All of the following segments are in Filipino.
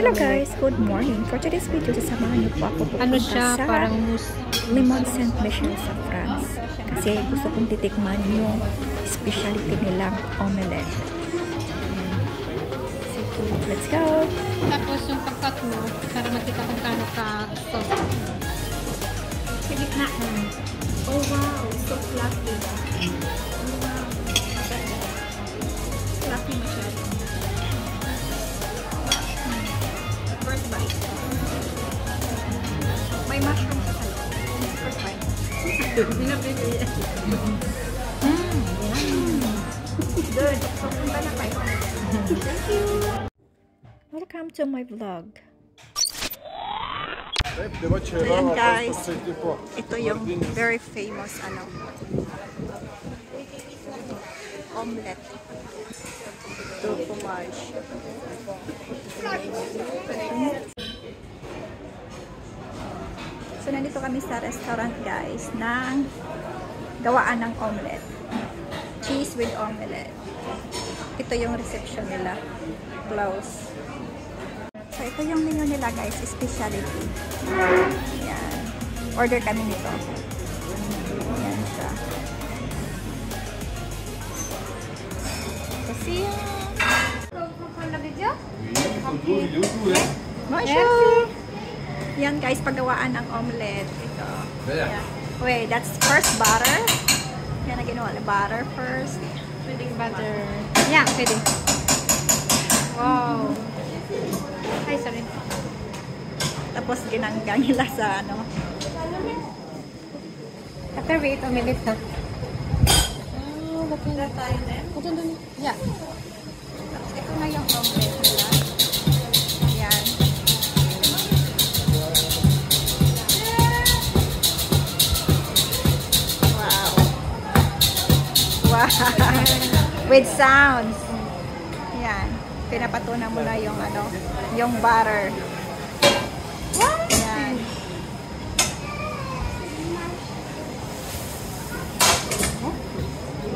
Hello guys, good morning. For today's video, sasamahan niyo po ako pupunta sa parang Limon Saint-Michel sa France. Kasi gusto kong titikman yung specialty nilang omelette. So, let's go! Tapos yung pagkat mo, para makita kung kano ka soft. Sa gitna. Oh wow, so fluffy. Oh wow. Fluffy masyado. First bite. May mushroom sa kanya. First bite. Good. So, punta na kayo. Thank you. Welcome to my vlog. Ayan guys, ito yung very famous omelette de fromage. So nandito kami sa restaurant guys ng gawaan ng omelette, cheese with omelette. Ito yung reception nila, close. So, ito yung menu nila guys, specialty. Ayan. Order kami nito. Ayan siya. Kasi Bonjour! Yan guys, paggawaan ng omelette. Ito. Ayan. Wait, that's first butter. Yan na ginawa na butter first. Pwedeng butter. Yeah, pwede. Wow. Ay, sorry. Tapos ginanggang nila sa After wait a minute na. Oh, bakit na tayo din? Yeah. Tapos ito na yung omelette nila. Ayan. Wow. Wow. With sounds. Ayan. Pinapatunan mo na yung yung butter. Ayan.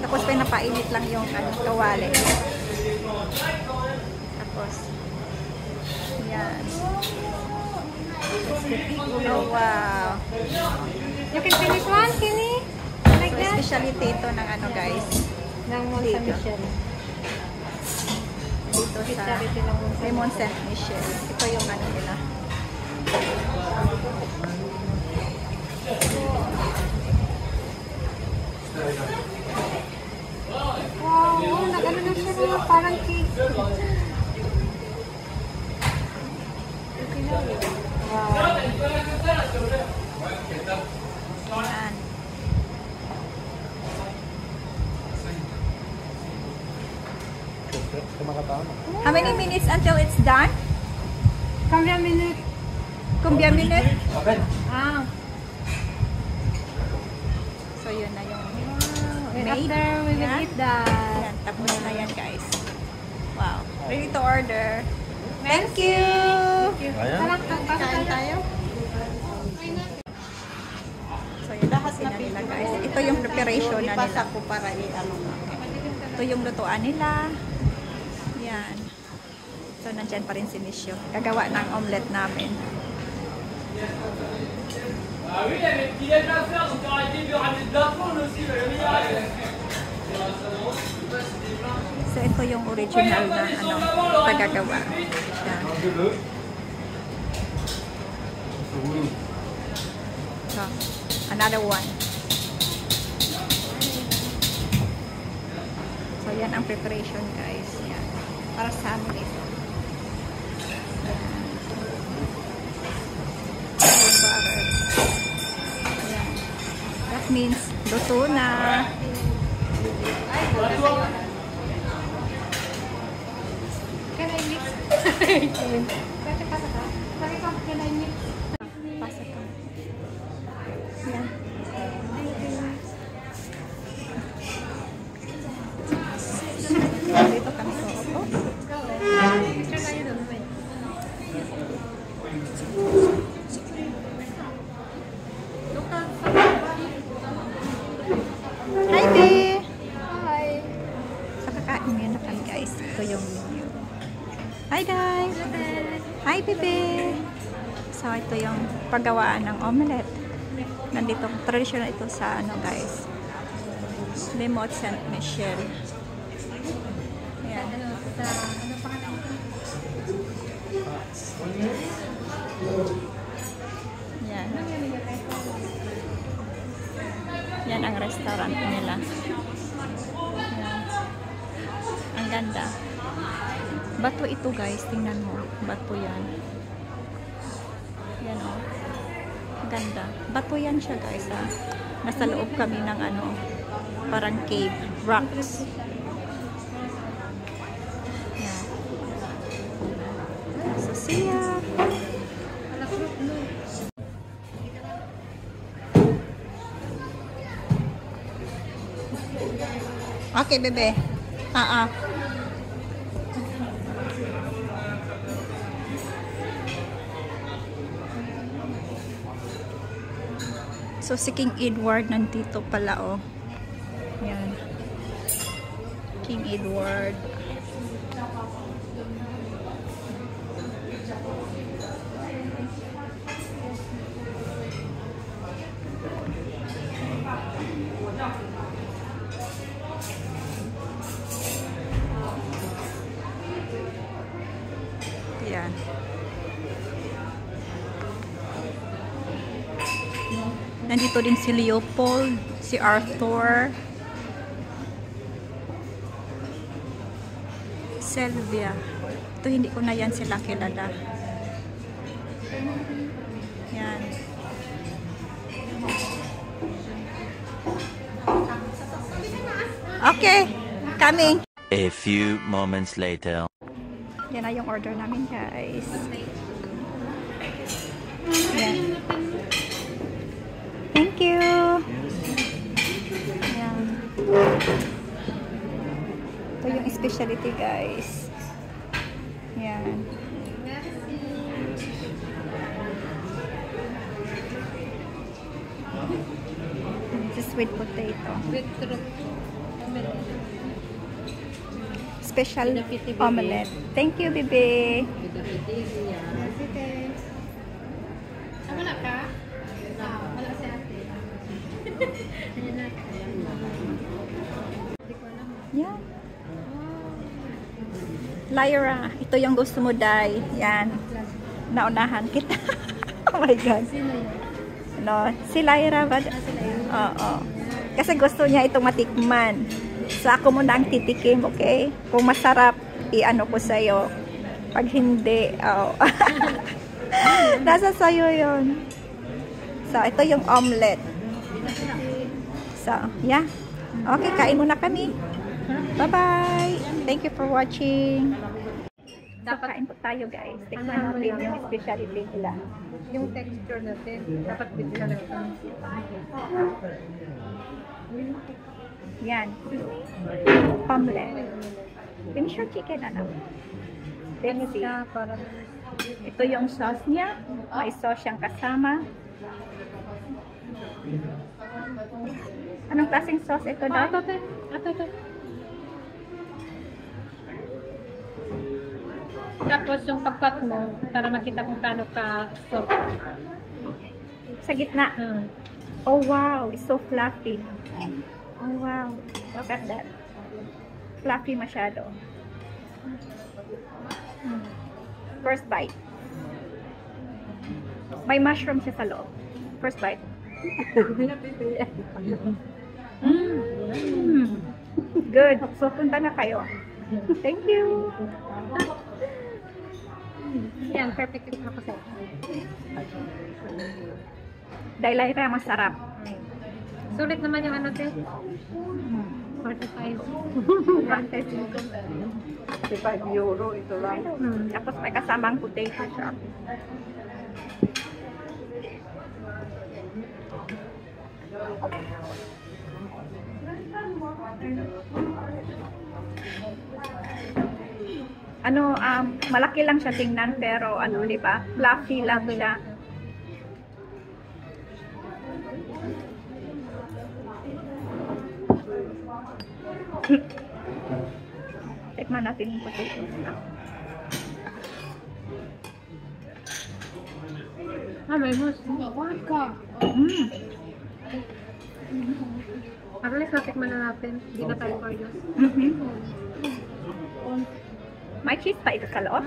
Tapos pinapainit lang yung kawali. Tapos ayan. Oh wow. You can finish one, Kini? Like So, that? specialty ito ng guys. Ng Mont Saint-Michel. Dito sa Limon Saint-Michel. Ito yung nila. Wow, nag-ano na siya na parang cake. Wow. Ayan. How many minutes until it's done? Combien minutes? Combien minutes? Ah. So, yun na yung And made. after we will Ayan. eat that. Ayan, tapos na yan guys. Wow. Ready to order. Thank you! Kain tayo. So, yun na kasi na nila guys. Ito yung preparation na nila. Ito yung lutuan nila. Yan. So, nandyan pa rin si Michio. Gagawa ng omelette namin. So, ito yung original na pagagawa. Yan. So, another one. So, yan ang preparation guys. Yan. Para sa amin ito. Yan. Yung butter. Yan. That means luto na. Can I mix? Pwede pasa ka? Sorry ka, can I mix? Pasa ka. Yan. Dito kami uupo. Picture tayo doon. Hi, babe! Hi! So, kakain na kami guys. Ito yung menu. Hi, guys! Hello, Hi, bebe! So, ito yung paggawaan ng omelette. Nandito, traditional ito sa, ano guys, Limot St. Michel. Ayan. Ano pangalan ko? Yan. Yan ang restaurant nila. Yan. Ang ganda. Bato ito guys, tingnan mo. Bato yan. Yan o. Ganda. Bato yan siya guys ha. Nasa loob kami ng ano, parang cave. Rocks. Yan. So see ya. Okay, bebe. So, si King Edward nandito pala, oh. Yan. King Edward. Yan. Nandito din si Leopold, si Arthur, Sylvia. Ito hindi ko na yan sila kilala. Yan. Okay, coming. A few moments later. Yan na yung order namin, guys. Yan. Thank you. Yan. Ito yung specialty, guys. Yan. This is sweet potato. With truck. Special omelette. Thank you, bebe. Wala ka? Wala si ate. Ayan na. Yan. Lyra, ito yung gusto mo, Day. Yan. Naunahan kita. Oh my God. Sino yun? No, si Lyra ba? Oo. Kasi gusto niya itong matikman. So, ako muna ang titikim, okay? Kung masarap, i-ano ko sa'yo. Pag hindi, oh. Nasa sa'yo yun. So, ito yung omelette. So, yeah. Okay, kain muna kami. Bye-bye. Thank you for watching. Dapat kain po tayo, guys. Tikman natin yung specialty nila. Yung texture natin, dapat bigyan natin. Yan. Omelette. Finish your chicken, ano? Let's see. Ito yung sauce niya. May sauce siyang kasama. Anong klaseng sauce ito, Dad? Ito. Tapos yung pagkat mo, para makita kung paano ka soft. Sa gitna. Oh, wow. It's so fluffy. Oh, wow. Look at that. Fluffy masyado. First bite. May mushroom siya sa loob. First bite. Good. So, punta na kayo. Thank you. Yan, perfect ito ako sa'yo. Dahil Lyra, masarap. Sulit naman yung ano, te. 45. 45 euro ito lang. Tapos may kasamang potato siya. Ano, malaki lang siya tingnan pero ano, di ba? Fluffy lang siya. Tikman natin yung potato. May mus. Vodka. At least natikman na natin. Hindi na tayo curious. May cheese pa ito sa loob.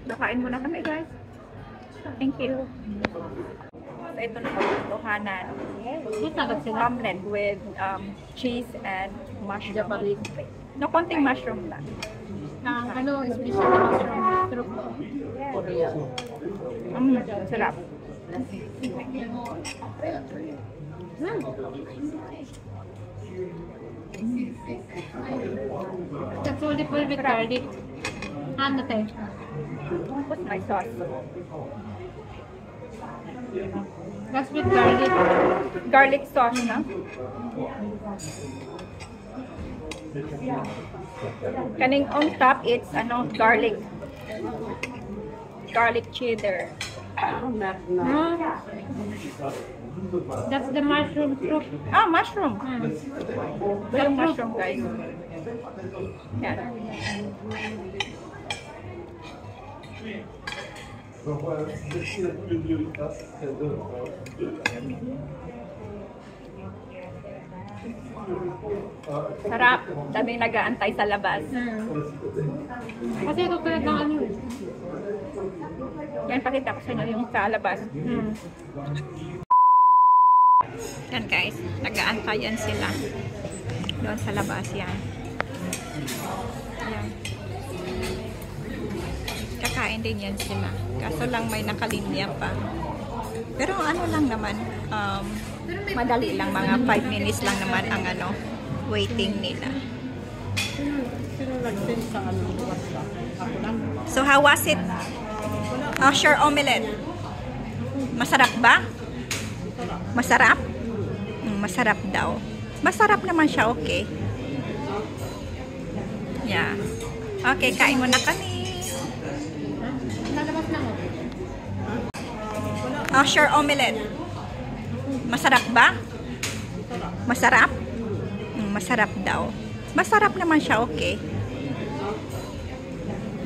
Nakain muna kami, guys. Thank you. So, ito na pagkutuhanan. Omelette with cheese and mushroom. No, konting mushroom lang. Ano, special na mushroom. Sarap. That's all the full with garlic. Ano tayo? What's my sauce? That's with garlic. Garlic sauce, no? Kaning on top, it's garlic. Garlic cheddar. That's the mushroom soup. Ah, mushroom. Yung mushroom, guys. Yan. Sarap. Daming nag-aantay sa labas. Kasi ito tulad ng ano. Yan, pakita ko sa inyo yung sa labas. Yan, guys. Nag-aantay yan sila. Doon sa labas yan. Yan. Kakain din yan sila. Kaso lang may nakalinya pa. Pero ano lang naman, madali lang, mga 5 minutes lang naman ang waiting nila. So how was it? Osher omelette. Masarap ba? Masarap? Masarap daw. Masarap naman siya, okay. Yeah. Okay, kain mo na kami. Lalabas na mo. Osher omelette. Masarap ba? Masarap? Masarap daw. Masarap naman siya, okay.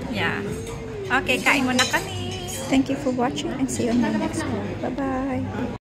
Yeah. Okay, kain mo na kami. Thank you for watching and see you on the next one. Bye-bye.